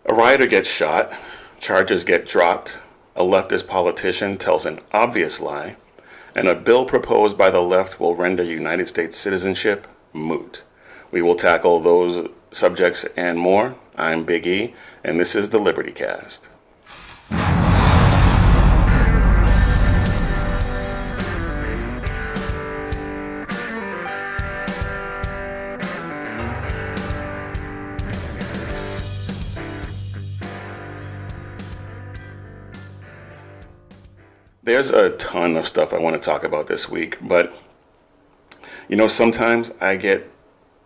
A rioter gets shot, charges get dropped, a leftist politician tells an obvious lie, and a bill proposed by the left will render United States citizenship moot. We will tackle those subjects and more. I'm Big E, and this is the Liberty Cast. There's a ton of stuff I want to talk about this week, but sometimes I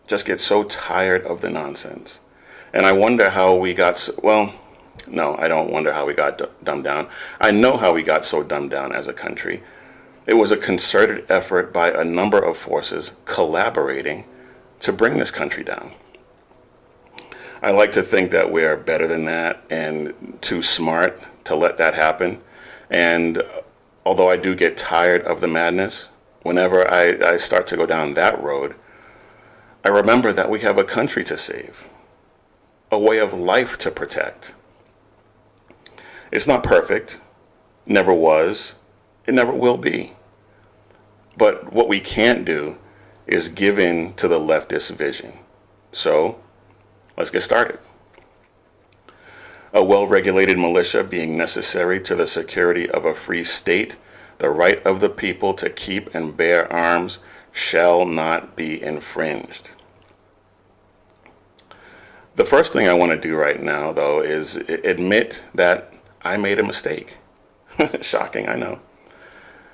just get so tired of the nonsense. And I wonder how we got no, I don't wonder how we got dumbed down. I know how we got so dumbed down as a country. It was a concerted effort by a number of forces collaborating to bring this country down. I like to think that we're better than that and too smart to let that happen. And although I do get tired of the madness, whenever I start to go down that road, I remember that we have a country to save, a way of life to protect. It's not perfect, never was, it never will be. But what we can't do is give in to the leftist vision. So, let's get started. A well-regulated militia being necessary to the security of a free state, the right of the people to keep and bear arms shall not be infringed. The first thing I want to do right now, though, is admit that I made a mistake. Shocking, I know.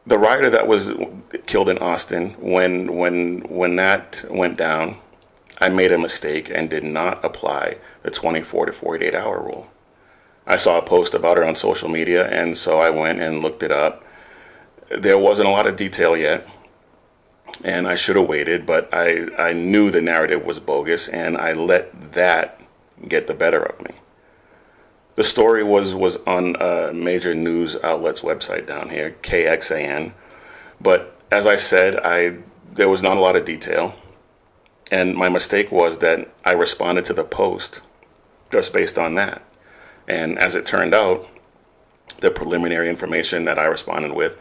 The rioter that was killed in Austin, when that went down, I made a mistake and did not apply the 24 to 48 hour rule. I saw a post about it on social media, and so I went and looked it up. There wasn't a lot of detail yet, and I should have waited, but I knew the narrative was bogus, and I let that get the better of me. The story was on a major news outlet's website down here, KXAN, but as I said, there was not a lot of detail, and my mistake was that I responded to the post just based on that. And as it turned out, the preliminary information that I responded with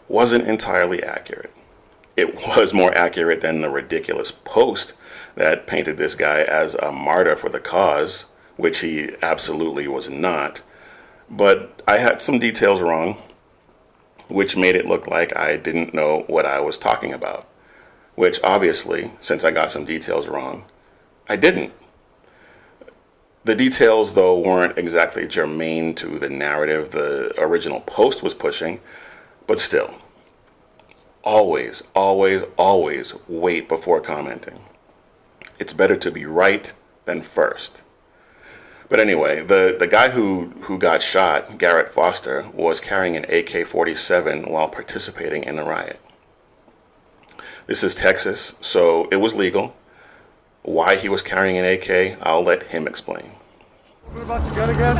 wasn't entirely accurate. It was more accurate than the ridiculous post that painted this guy as a martyr for the cause, which he absolutely was not. But I had some details wrong, which made it look like I didn't know what I was talking about, which obviously, since I got some details wrong, I didn't. The details, though, weren't exactly germane to the narrative the original post was pushing, but still, always, always, always wait before commenting. It's better to be right than first. But anyway, the guy who got shot, Garrett Foster, was carrying an AK-47 while participating in the riot. This is Texas, so it was legal. Why he was carrying an AK, I'll let him explain. What about your gun again?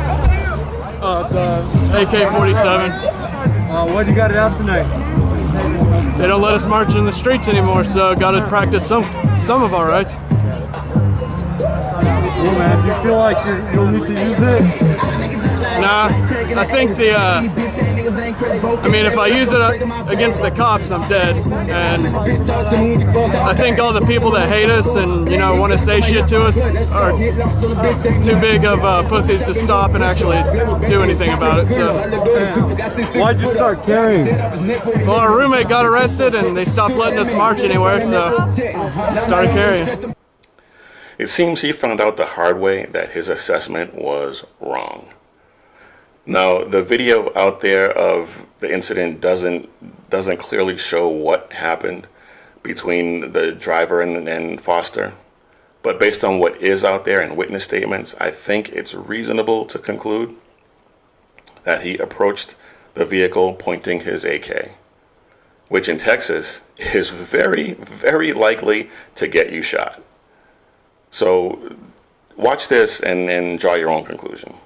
It's AK-47. Why'd you got it out tonight? They don't let us march in the streets anymore, so got to practice some of our rights. Cool, man. Do you feel like you'll need to use it? Nah, I think if I use it against the cops, I'm dead. And I think all the people that hate us and, want to say shit to us are too big of pussies to stop and actually do anything about it. So, why'd you start carrying? Well, our roommate got arrested and they stopped letting us march anywhere, so started carrying. It seems he found out the hard way that his assessment was wrong. Now, the video out there of the incident doesn't clearly show what happened between the driver and Foster, but based on what is out there and witness statements, I think it's reasonable to conclude that he approached the vehicle pointing his AK, which in Texas is very, very likely to get you shot. So watch this and draw your own conclusion.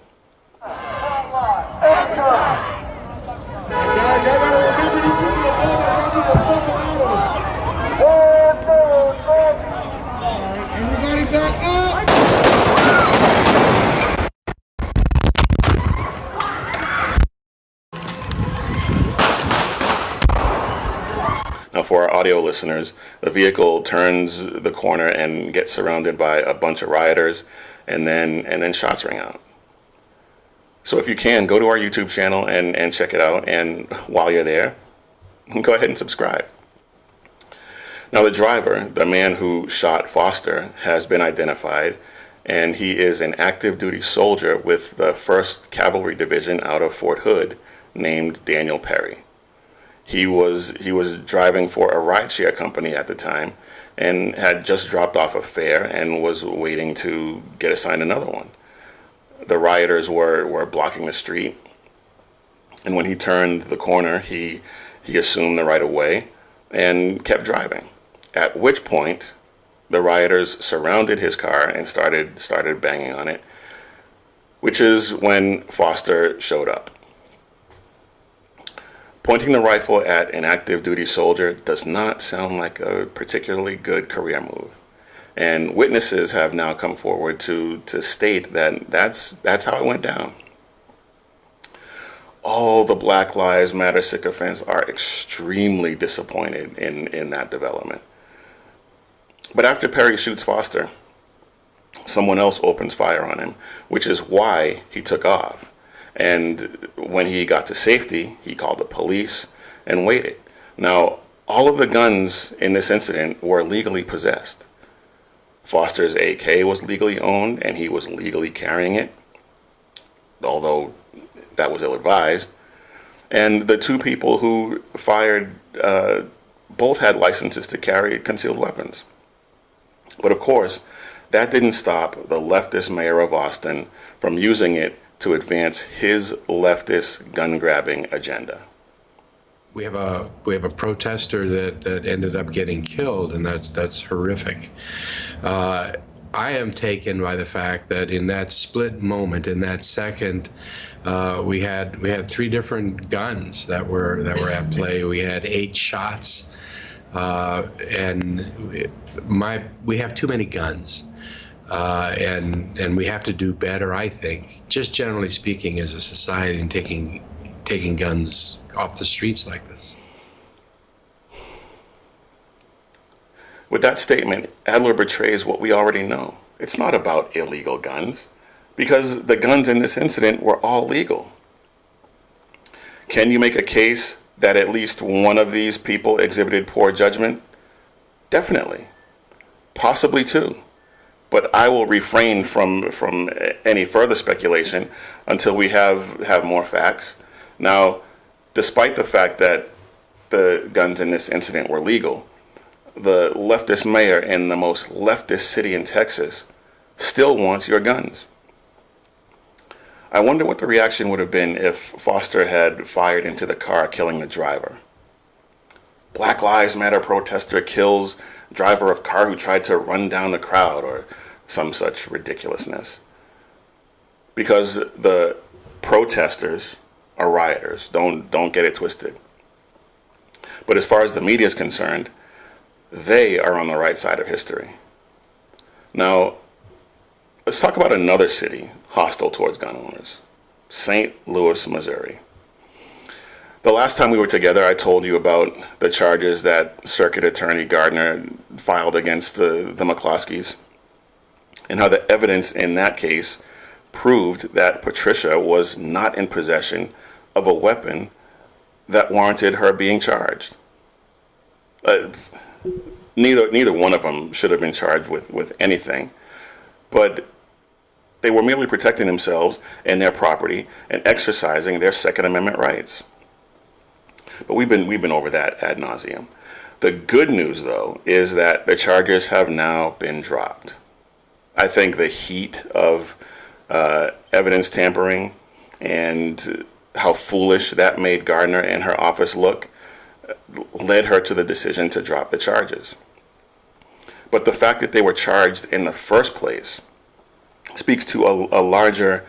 Everybody back up! for our audio listeners, the vehicle turns the corner and gets surrounded by a bunch of rioters, and then shots ring out. So if you can, go to our YouTube channel and check it out. And while you're there, go ahead and subscribe. Now, the driver, the man who shot Foster, has been identified, and he is an active duty soldier with the 1st Cavalry Division out of Fort Hood named Daniel Perry. He was driving for a rideshare company at the time and had just dropped off a fare and was waiting to get assigned another one. The rioters were blocking the street, and when he turned the corner, he assumed the right of way and kept driving. At which point, the rioters surrounded his car and started banging on it, which is when Foster showed up. Pointing the rifle at an active duty soldier does not sound like a particularly good career move. And witnesses have now come forward to state that that's how it went down. All the Black Lives Matter sycophants are extremely disappointed in that development. But after Perry shoots Foster, someone else opens fire on him, which is why he took off. And when he got to safety, he called the police and waited. Now, all of the guns in this incident were legally possessed. Foster's AK was legally owned, and he was legally carrying it, although that was ill-advised. And the two people who fired both had licenses to carry concealed weapons. But of course, that didn't stop the leftist mayor of Austin from using it to advance his leftist gun-grabbing agenda. We have a protester that ended up getting killed, and that's horrific. I am taken by the fact that in that split moment, in that second, we had 3 different guns that were at play. We had 8 shots, and we have too many guns. And we have to do better, I think, just generally speaking, as a society, in taking guns off the streets like this. With that statement, Adler betrays what we already know. It's not about illegal guns, because the guns in this incident were all legal. Can you make a case that at least one of these people exhibited poor judgment? Definitely. Possibly 2. But I will refrain from any further speculation until we have more facts. Now, despite the fact that the guns in this incident were legal, the leftist mayor in the most leftist city in Texas still wants your guns. I wonder what the reaction would have been if Foster had fired into the car, killing the driver. Black Lives Matter protester kills driver of car who tried to run down the crowd, or some such ridiculousness. Because the protesters are rioters. Don't get it twisted. But as far as the media is concerned, they are on the right side of history. Now, let's talk about another city hostile towards gun owners, St. Louis, Missouri. The last time we were together, I told you about the charges that Circuit Attorney Gardner filed against the McCloskeys, and how the evidence in that case proved that Patricia was not in possession of a weapon that warranted her being charged. Neither one of them should have been charged with anything, but they were merely protecting themselves and their property and exercising their Second Amendment rights. But we've been over that ad nauseum. The good news, though, is that the charges have now been dropped. I think the heat of evidence tampering and how foolish that made Gardner and her office look led her to the decision to drop the charges. But the fact that they were charged in the first place speaks to a larger,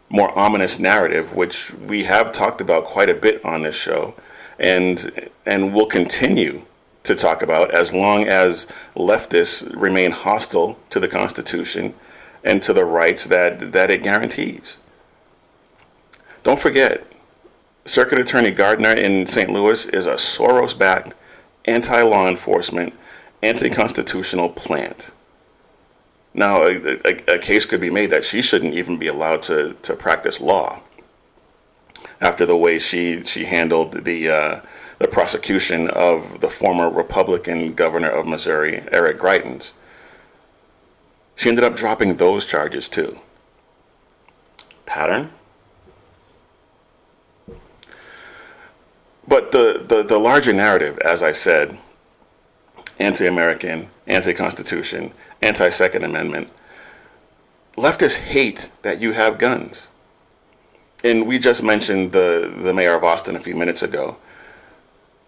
more ominous narrative, which we have talked about quite a bit on this show, and will continue to talk about as long as leftists remain hostile to the Constitution and to the rights that it guarantees. Don't forget, Circuit Attorney Gardner in St. Louis is a Soros-backed anti-law enforcement, anti-constitutional plant. Now, a case could be made that she shouldn't even be allowed to practice law after the way she handled the prosecution of the former Republican governor of Missouri, Eric Greitens. She ended up dropping those charges too. Pattern? But the larger narrative, as I said, anti-American, anti-Constitution, anti-Second Amendment, leftists hate that you have guns. And we just mentioned the mayor of Austin a few minutes ago.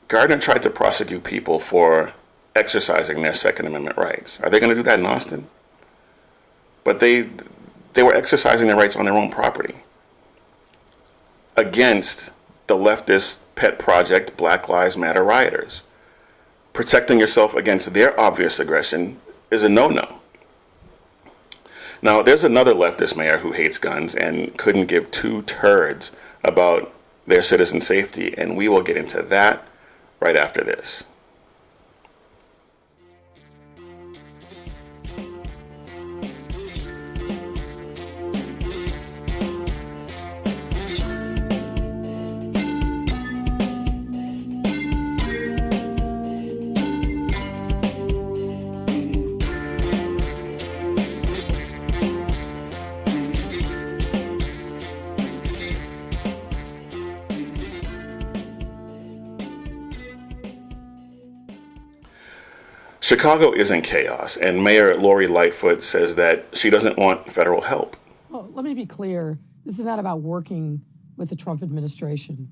Gardner tried to prosecute people for exercising their Second Amendment rights. Are they going to do that in Austin? But they were exercising their rights on their own property against the leftist pet project Black Lives Matter rioters. Protecting yourself against their obvious aggression is a no-no. Now, there's another leftist mayor who hates guns and couldn't give two turds about their citizen safety, and we will get into that right after this. Chicago is in chaos, and Mayor Lori Lightfoot says that she doesn't want federal help. Well, let me be clear. This is not about working with the Trump administration.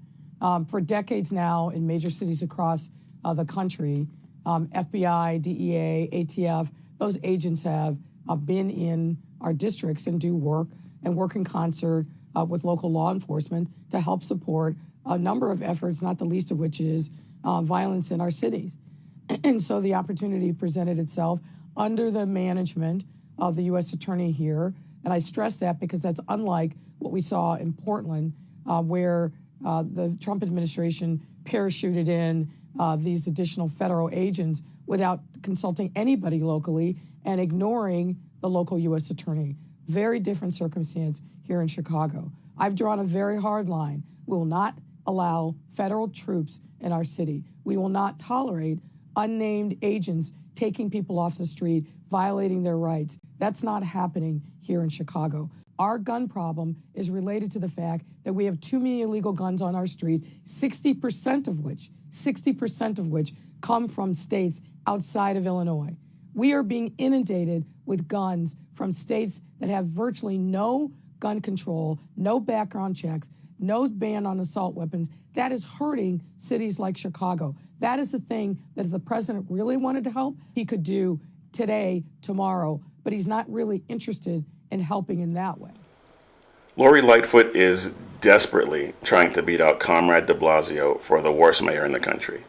For decades now, in major cities across the country, FBI, DEA, ATF, those agents have been in our districts and do work and work in concert with local law enforcement to help support a number of efforts, not the least of which is violence in our cities. And so the opportunity presented itself under the management of the U.S. Attorney here. And I stress that because that's unlike what we saw in Portland, where the Trump administration parachuted in these additional federal agents without consulting anybody locally and ignoring the local U.S. Attorney. Very different circumstance here in Chicago. I've drawn a very hard line. We will not allow federal troops in our city. We will not tolerate unnamed agents taking people off the street, violating their rights. That's not happening here in Chicago. Our gun problem is related to the fact that we have too many illegal guns on our street, 60% of which come from states outside of Illinois. We are being inundated with guns from states that have virtually no gun control, no background checks, no ban on assault weapons. That is hurting cities like Chicago. That is the thing that if the president really wanted to help, he could do today, tomorrow, but he's not really interested in helping in that way. Lori Lightfoot is desperately trying to beat out Comrade de Blasio for the worst mayor in the country.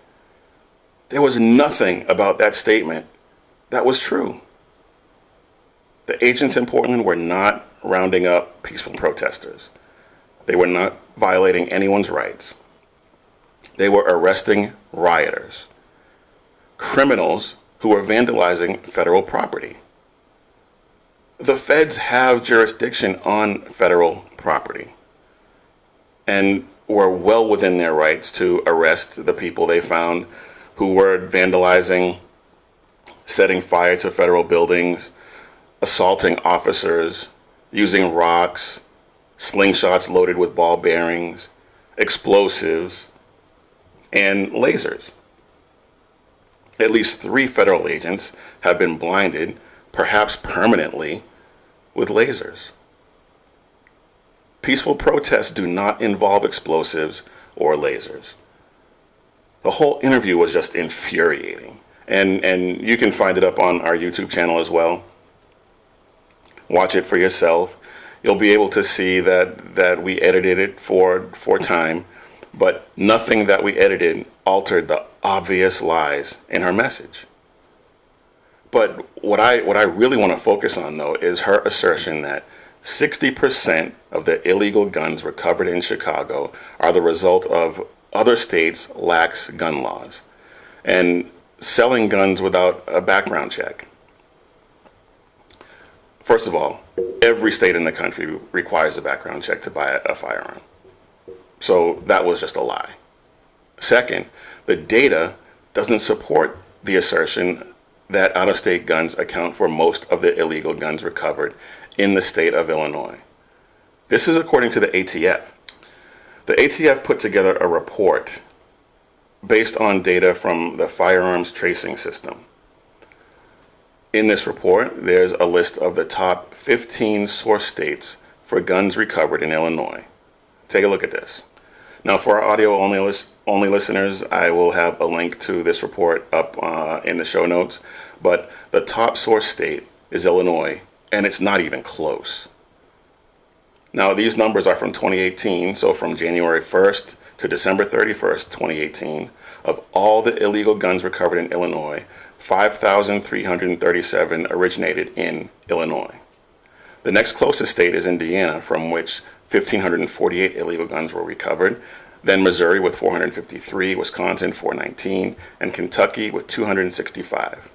There was nothing about that statement that was true. The agents in Portland were not rounding up peaceful protesters. They were not violating anyone's rights. They were arresting rioters, criminals who were vandalizing federal property. The feds have jurisdiction on federal property and were well within their rights to arrest the people they found who were vandalizing, setting fire to federal buildings, assaulting officers, using rocks, slingshots loaded with ball bearings, explosives, and lasers. At least 3 federal agents have been blinded, perhaps permanently, with lasers. Peaceful protests do not involve explosives or lasers. The whole interview was just infuriating. And you can find it up on our YouTube channel as well. Watch it for yourself. You'll be able to see that we edited it for time, but nothing that we edited altered the obvious lies in her message. But what I really want to focus on, though, is her assertion that 60% of the illegal guns recovered in Chicago are the result of other states' lax gun laws. and selling guns without a background check. First of all, every state in the country requires a background check to buy a firearm. So that was just a lie. Second, the data doesn't support the assertion that out-of-state guns account for most of the illegal guns recovered in the state of Illinois. This is according to the ATF. The ATF put together a report based on data from the firearms tracing system. In this report, there's a list of the top 15 source states for guns recovered in Illinois. Take a look at this. Now, for our audio-only listeners, I will have a link to this report up in the show notes. But the top source state is Illinois, and it's not even close. Now, these numbers are from 2018, so from January 1st to December 31st, 2018, of all the illegal guns recovered in Illinois, 5,337 originated in Illinois. The next closest state is Indiana, from which 1,548 illegal guns were recovered. Then Missouri with 453, Wisconsin 419, and Kentucky with 265.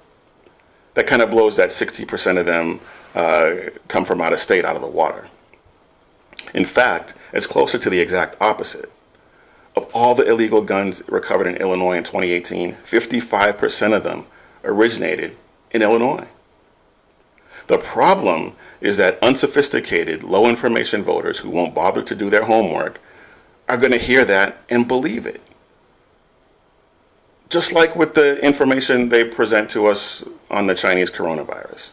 That kind of blows that 60% of them come from out of state out of the water. In fact, it's closer to the exact opposite. Of all the illegal guns recovered in Illinois in 2018, 55% of them originated in Illinois. The problem is that unsophisticated, low-information voters who won't bother to do their homework are going to hear that and believe it. Just like with the information they present to us on the Chinese coronavirus.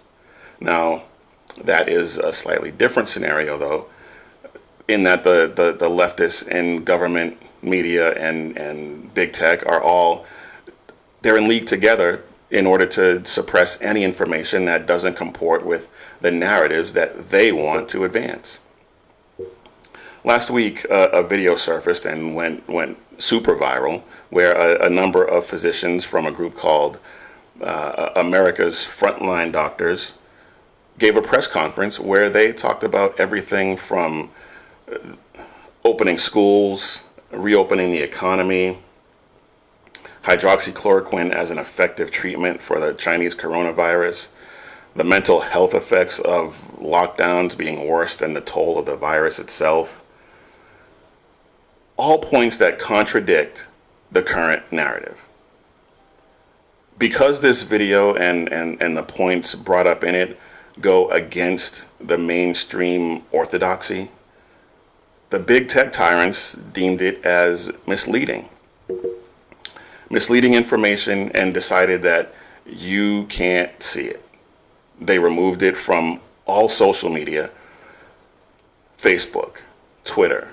Now, that is a slightly different scenario, though, in that the leftists in government, media, and big tech they're in league together in order to suppress any information that doesn't comport with the narratives that they want to advance. Last week, a video surfaced and went super viral, where a number of physicians from a group called America's Frontline Doctors gave a press conference where they talked about everything from opening schools, reopening the economy, hydroxychloroquine as an effective treatment for the Chinese coronavirus, the mental health effects of lockdowns being worse than the toll of the virus itself. All points that contradict the current narrative. Because this video and the points brought up in it go against the mainstream orthodoxy, the big tech tyrants deemed it as misleading information and decided that you can't see it. They removed it from all social media, Facebook, Twitter,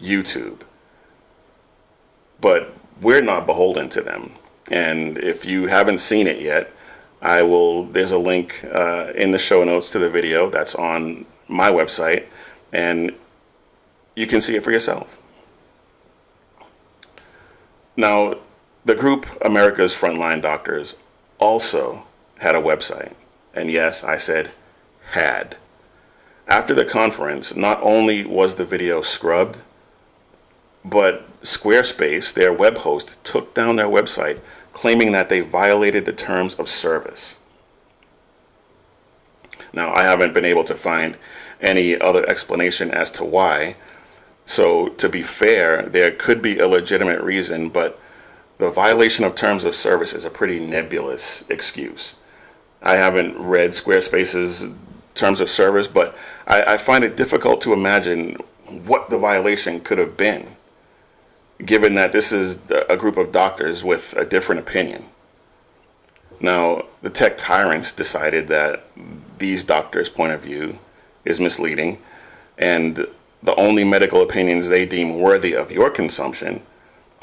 YouTube. But we're not beholden to them. And if you haven't seen it yet, there's a link in the show notes to the video that's on my website, and you can see it for yourself. Now, the group America's Frontline Doctors also had a website. And yes, I said had. After the conference, not only was the video scrubbed, but Squarespace, their web host, took down their website, claiming that they violated the terms of service. Now, I haven't been able to find any other explanation as to why. So, to be fair, there could be a legitimate reason, but the violation of terms of service is a pretty nebulous excuse. I haven't read Squarespace's terms of service, but I find it difficult to imagine what the violation could have been, given that this is a group of doctors with a different opinion. Now, the Tech Tyrants decided that these doctors' point of view is misleading, and the only medical opinions they deem worthy of your consumption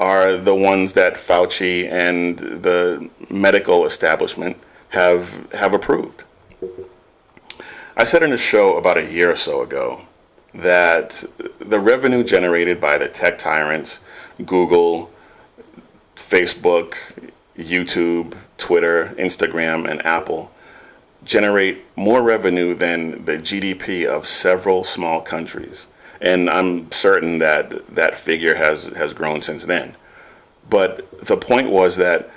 are the ones that Fauci and the medical establishment have approved. I said in a show about a year or so ago that the revenue generated by the Tech Tyrants, Google, Facebook, YouTube, Twitter, Instagram, and Apple generate more revenue than the GDP of several small countries. And I'm certain that that figure has grown since then. But the point was that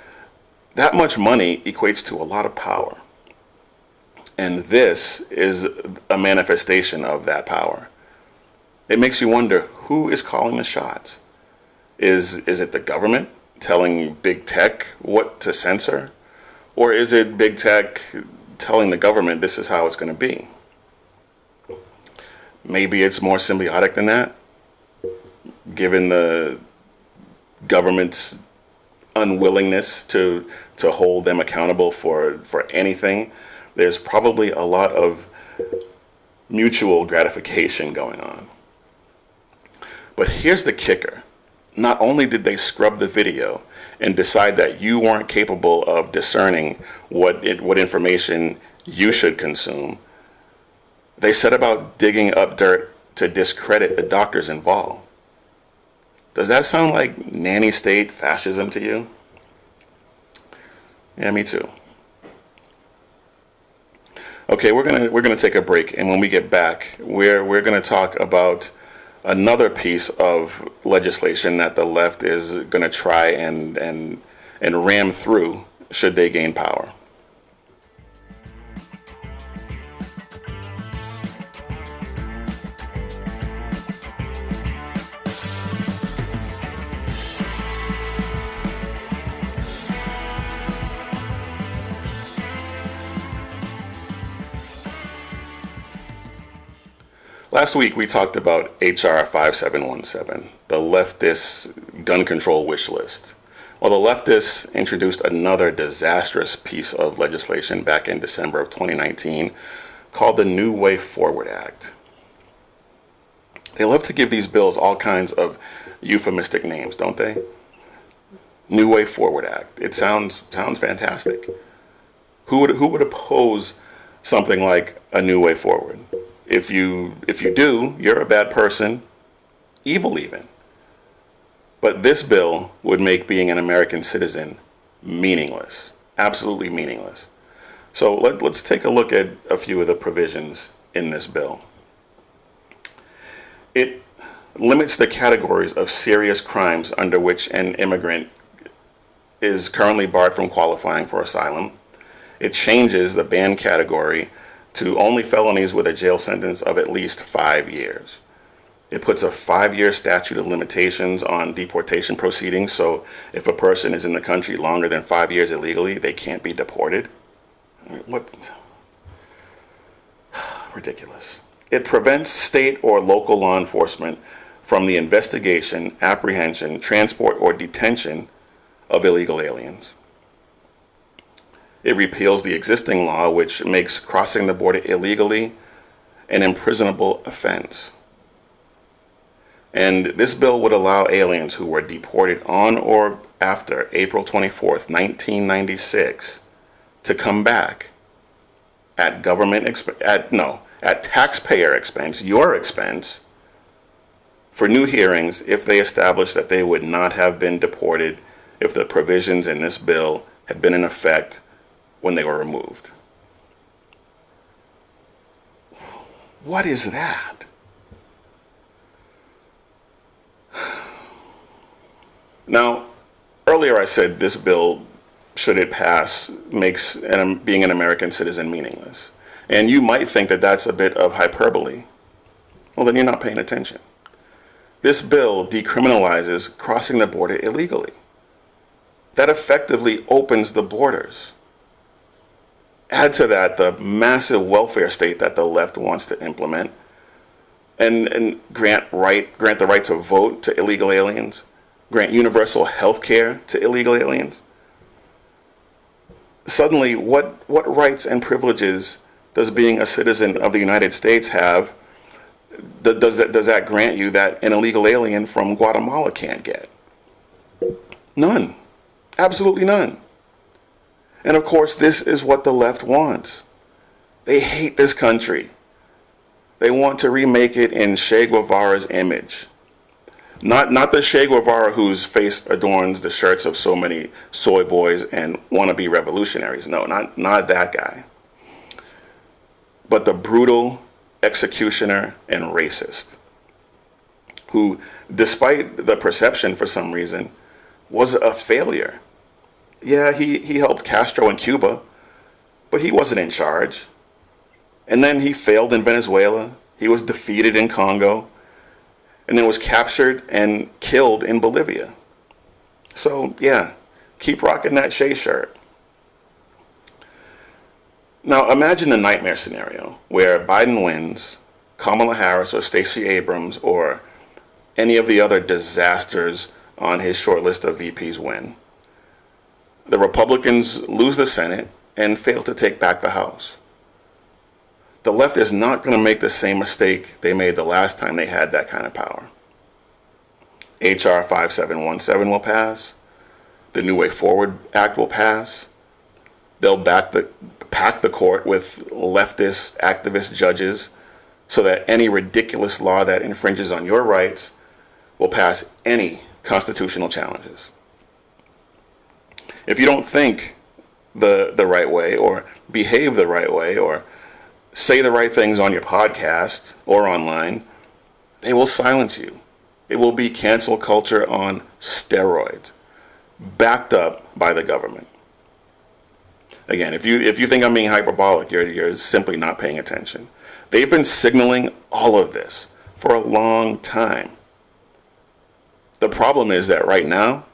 That much money equates to a lot of power. And this is a manifestation of that power. It makes you wonder, who is calling the shots? Is it the government telling big tech what to censor? Or is it big tech telling the government this is how it's going to be? Maybe it's more symbiotic than that, given the government's unwillingness to hold them accountable for anything. There's probably a lot of mutual gratification going on. But here's the kicker. Not only did they scrub the video and decide that you weren't capable of discerning what information you should consume, they set about digging up dirt to discredit the doctors involved. Does that sound like nanny state fascism to you? Yeah, me too. Okay, we're gonna take a break, and when we get back, we're gonna talk about another piece of legislation that the left is gonna try and ram through should they gain power. Last week, we talked about H.R. 5717, the leftist gun control wish list. Well, the leftists introduced another disastrous piece of legislation back in December of 2019 called the New Way Forward Act. They love to give these bills all kinds of euphemistic names, don't they? New Way Forward Act. It sounds fantastic. Who would oppose something like a new way forward? If you do, you're a bad person, evil even. But this bill would make being an American citizen meaningless, absolutely meaningless. So let's take a look at a few of the provisions in this bill. It limits the categories of serious crimes under which an immigrant is currently barred from qualifying for asylum. It changes the ban category to only felonies with a jail sentence of at least 5 years. It puts a 5-year statute of limitations on deportation proceedings, so if a person is in the country longer than 5 years illegally, they can't be deported. What? Ridiculous. It prevents state or local law enforcement from the investigation, apprehension, transport, or detention of illegal aliens. It repeals the existing law, which makes crossing the border illegally an imprisonable offense. And this bill would allow aliens who were deported on or after April 24th, 1996, to come back at taxpayer expense, your expense, for new hearings if they establish that they would not have been deported if the provisions in this bill had been in effect when they were removed. What is that? Now, earlier I said this bill, should it pass, makes being an American citizen meaningless. And you might think that that's a bit of hyperbole. Well, then you're not paying attention. This bill decriminalizes crossing the border illegally. That effectively opens the borders. Add to that the massive welfare state that the left wants to implement, and grant the right to vote to illegal aliens, grant universal health care to illegal aliens. Suddenly, what rights and privileges does being a citizen of the United States have? Does that grant you that an illegal alien from Guatemala can't get? None. Absolutely none. And of course, this is what the left wants. They hate this country. They want to remake it in Che Guevara's image. Not the Che Guevara whose face adorns the shirts of so many soy boys and wannabe revolutionaries. No, not that guy. But the brutal executioner and racist who, despite the perception for some reason, was a failure. Yeah, he helped Castro in Cuba, but he wasn't in charge. And then he failed in Venezuela. He was defeated in Congo, and then was captured and killed in Bolivia. So, yeah, keep rocking that Shea shirt. Now, imagine the nightmare scenario where Biden wins, Kamala Harris or Stacey Abrams or any of the other disasters on his short list of VPs win. The Republicans lose the Senate and fail to take back the House. The left is not going to make the same mistake they made the last time they had that kind of power. HR 5717 will pass. The New Way Forward Act will pass. They'll pack the court with leftist activist judges so that any ridiculous law that infringes on your rights will pass any constitutional challenges. If you don't think the right way or behave the right way or say the right things on your podcast or online, they will silence you. It will be cancel culture on steroids, backed up by the government. Again, if you think I'm being hyperbolic, you're simply not paying attention. They've been signaling all of this for a long time. The problem is that right now,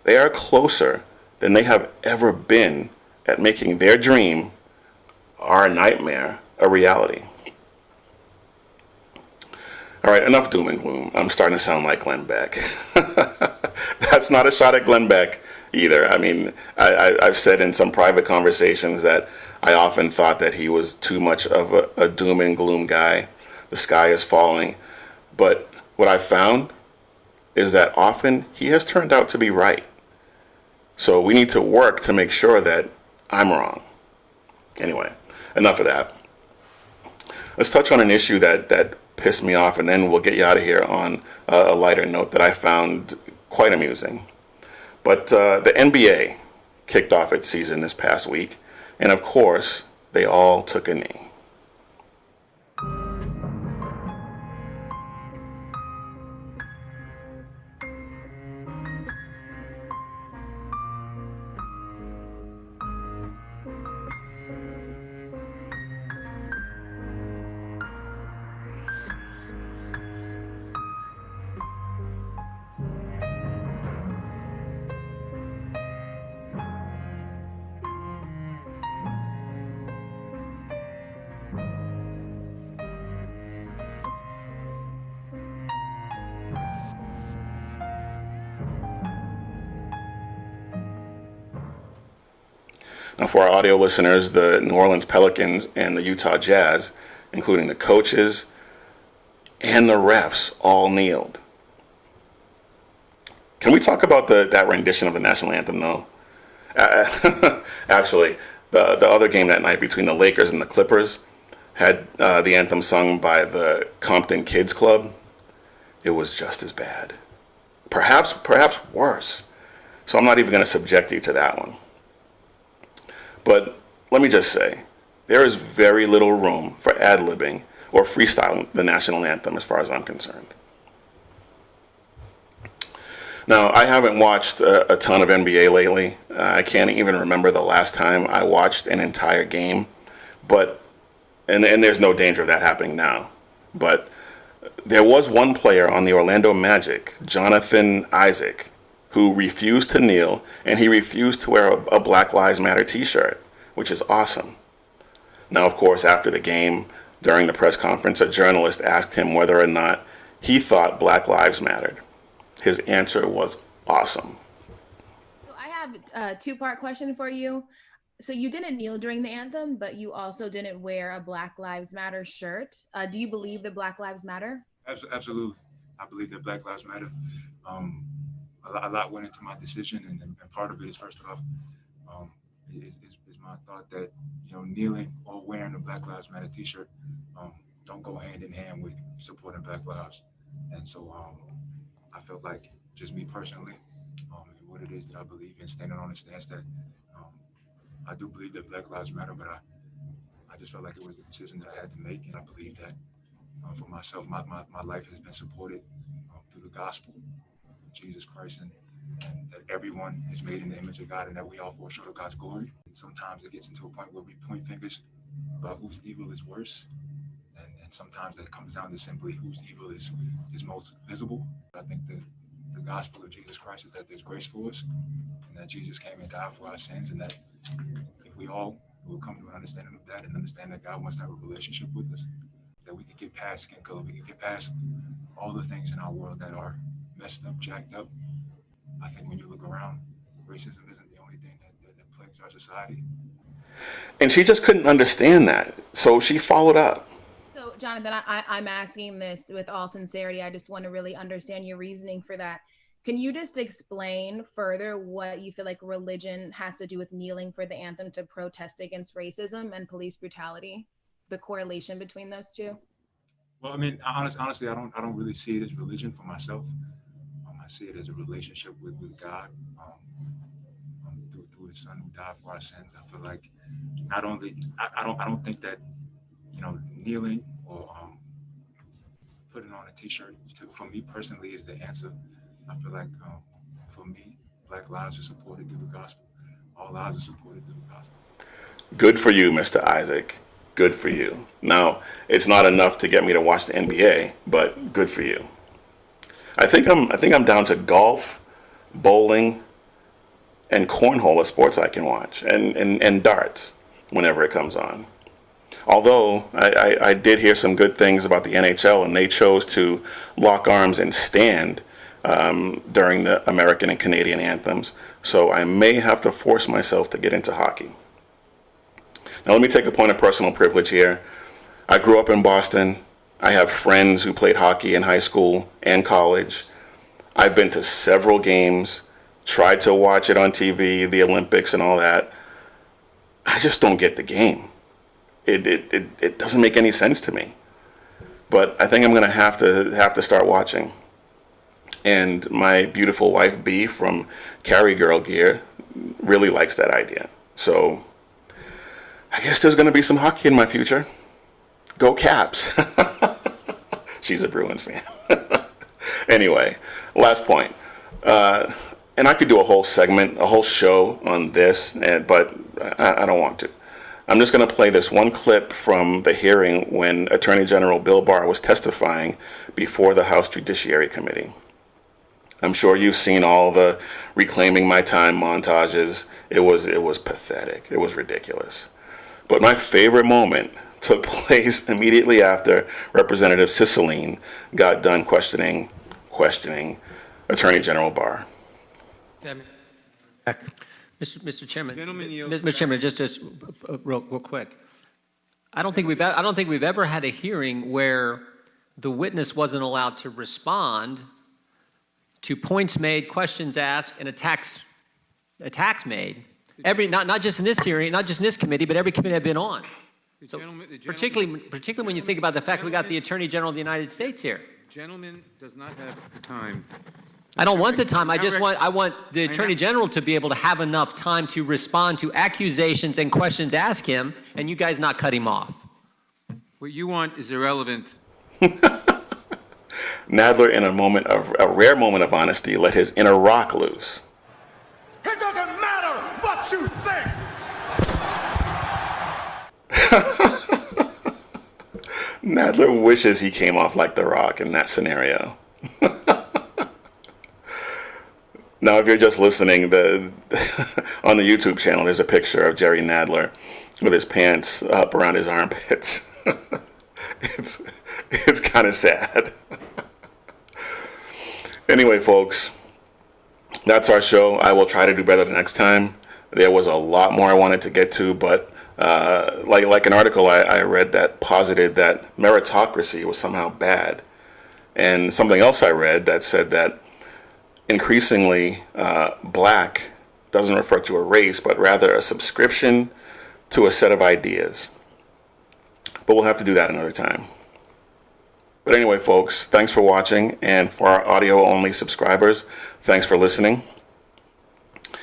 they are closer than they have ever been at making their dream, our nightmare, a reality. All right, enough doom and gloom. I'm starting to sound like Glenn Beck. That's not a shot at Glenn Beck either. I mean, I've said in some private conversations that I often thought that he was too much of a doom and gloom guy. The sky is falling. But what I've found is that often he has turned out to be right. So we need to work to make sure that I'm wrong. Anyway, enough of that. Let's touch on an issue that pissed me off, and then we'll get you out of here on a lighter note that I found quite amusing. But the NBA kicked off its season this past week, and of course, they all took a knee. Now, for our audio listeners, the New Orleans Pelicans and the Utah Jazz, including the coaches and the refs, all kneeled. Can we talk about that rendition of the national anthem, though? Actually, the other game that night between the Lakers and the Clippers had the anthem sung by the Compton Kids Club. It was just as bad. Perhaps worse. So I'm not even going to subject you to that one. But let me just say, there is very little room for ad-libbing or freestyling the national anthem as far as I'm concerned. Now, I haven't watched a ton of NBA lately. I can't even remember the last time I watched an entire game. And there's no danger of that happening now. But there was one player on the Orlando Magic, Jonathan Isaac, who refused to kneel, and he refused to wear a Black Lives Matter t-shirt, which is awesome. Now, of course, after the game, during the press conference, a journalist asked him whether or not he thought Black Lives mattered. His answer was awesome. So I have a two-part question for you. So you didn't kneel during the anthem, but you also didn't wear a Black Lives Matter shirt. Do you believe that Black Lives matter? Absolutely. I believe that Black Lives matter. A lot went into my decision, and part of it is, first off, is my thought that, kneeling or wearing a Black Lives Matter t-shirt don't go hand in hand with supporting Black lives. And so I felt like, just me personally, what it is that I believe in, standing on the stance that I do believe that Black Lives matter, but I just felt like it was the decision that I had to make, and I believe that for myself, my life has been supported through the gospel, Jesus Christ, and and that everyone is made in the image of God and that we all fall short of God's glory. And sometimes it gets into a point where we point fingers about whose evil is worse. And sometimes that comes down to simply whose evil is most visible. I think the gospel of Jesus Christ is that there's grace for us and that Jesus came and died for our sins, and that if we all will come to an understanding of that and understand that God wants to have a relationship with us, that we can get past skin color, we can get past all the things in our world that are messed up, jacked up. I think when you look around, racism isn't the only thing that plagues our society. And she just couldn't understand that, so she followed up. So, Jonathan, I'm asking this with all sincerity. I just want to really understand your reasoning for that. Can you just explain further what you feel like religion has to do with kneeling for the anthem to protest against racism and police brutality? The correlation between those two? Well, I mean, honestly, I don't really see it as religion for myself. I see it as a relationship with God through His Son who died for our sins. I feel like not only I don't think that kneeling or putting on a T-shirt for me personally is the answer. I feel like for me, Black lives are supported through the gospel. All lives are supported through the gospel. Good for you, Mr. Isaac. Good for you. Now, it's not enough to get me to watch the NBA, but good for you. I think I'm down to golf, bowling, and cornhole as sports I can watch, and darts whenever it comes on. Although I did hear some good things about the NHL, and they chose to lock arms and stand during the American and Canadian anthems. So I may have to force myself to get into hockey. Now let me take a point of personal privilege here. I grew up in Boston. I have friends who played hockey in high school and college. I've been to several games, tried to watch it on TV, the Olympics and all that. I just don't get the game. It doesn't make any sense to me. But I think I'm going to have to start watching. And my beautiful wife, B, from Carry Girl Gear, really likes that idea. So I guess there's going to be some hockey in my future. Go Caps. She's a Bruins fan. Anyway, last point. And I could do a whole segment, a whole show on this, but I don't want to. I'm just going to play this one clip from the hearing when Attorney General Bill Barr was testifying before the House Judiciary Committee. I'm sure you've seen all the Reclaiming My Time montages. It was pathetic. It was ridiculous. But my favorite moment took place immediately after Representative Cicilline got done questioning Attorney General Barr. Mr. Chairman, Gentlemen, Mr. Chairman, just real quick. I don't think we've ever had a hearing where the witness wasn't allowed to respond to points made, questions asked, and attacks made. Not just in this hearing, not just in this committee, but every committee I've been on. So particularly when you think about the fact we got the Attorney General of the United States here. Gentleman does not have the time. I don't want the time. I want the Attorney General to be able to have enough time to respond to accusations and questions asked him, and you guys not cut him off. What you want is irrelevant. Nadler, in a rare moment of honesty, let his inner rock loose. It doesn't matter what you think. Nadler wishes he came off like The Rock in that scenario. Now, if you're just listening, on the YouTube channel, there's a picture of Jerry Nadler with his pants up around his armpits. It's kind of sad. Anyway, folks, that's our show. I will try to do better the next time. There was a lot more I wanted to get to, but like an article I read that posited that meritocracy was somehow bad. And something else I read that said that increasingly black doesn't refer to a race, but rather a subscription to a set of ideas. But we'll have to do that another time. But anyway, folks, thanks for watching. And for our audio-only subscribers, thanks for listening.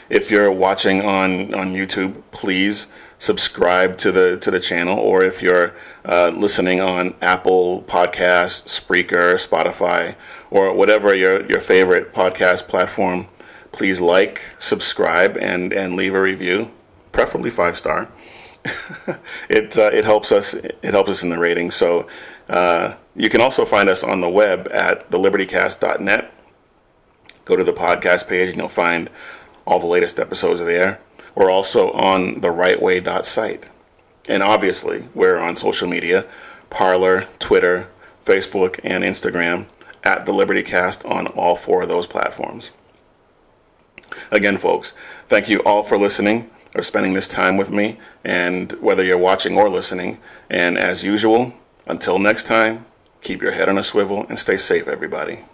If you're watching on YouTube, please subscribe to the channel. Or if you're listening on Apple Podcasts, Spreaker, Spotify, or whatever your favorite podcast platform, Please like, subscribe, and leave a review, preferably 5-star. It helps us. It helps us in the ratings. So you can also find us on the web at thelibertycast.net. Go to the podcast page and you'll find all the latest episodes there. We're also on the rightway.site. And obviously, we're on social media, Parler, Twitter, Facebook, and Instagram, at the LibertyCast on all 4 of those platforms. Again, folks, thank you all for listening or spending this time with me, and whether you're watching or listening. And as usual, until next time, keep your head on a swivel and stay safe, everybody.